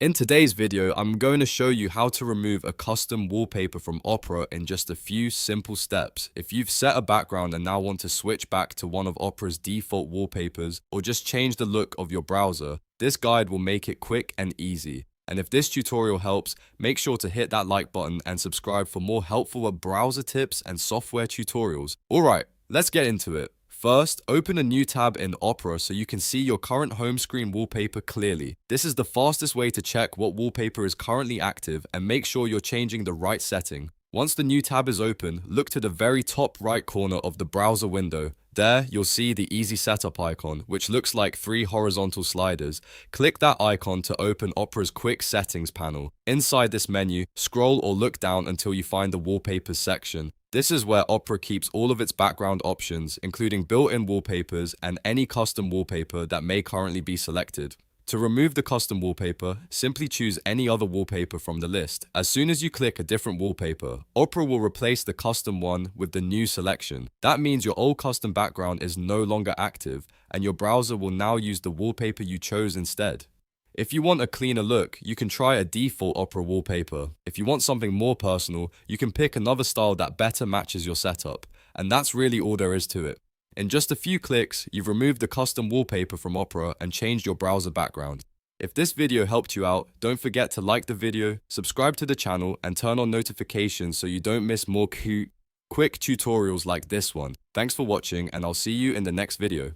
In today's video, I'm going to show you how to remove a custom wallpaper from Opera in just a few simple steps. If you've set a background and now want to switch back to one of Opera's default wallpapers or just change the look of your browser, this guide will make it quick and easy. And if this tutorial helps, make sure to hit that like button and subscribe for more helpful browser tips and software tutorials. Alright, let's get into it. First, open a new tab in Opera so you can see your current home screen wallpaper clearly. This is the fastest way to check what wallpaper is currently active and make sure you're changing the right setting. Once the new tab is open, look to the very top right corner of the browser window. There, you'll see the Easy Setup icon, which looks like 3 horizontal sliders. Click that icon to open Opera's Quick Settings panel. Inside this menu, scroll or look down until you find the Wallpapers section. This is where Opera keeps all of its background options, including built-in wallpapers and any custom wallpaper that may currently be selected. To remove the custom wallpaper, simply choose any other wallpaper from the list. As soon as you click a different wallpaper, Opera will replace the custom one with the new selection. That means your old custom background is no longer active, and your browser will now use the wallpaper you chose instead. If you want a cleaner look, you can try a default Opera wallpaper. If you want something more personal, you can pick another style that better matches your setup. And that's really all there is to it. In just a few clicks, you've removed the custom wallpaper from Opera and changed your browser background. If this video helped you out, don't forget to like the video, subscribe to the channel, and turn on notifications so you don't miss more quick tutorials like this one. Thanks for watching, and I'll see you in the next video.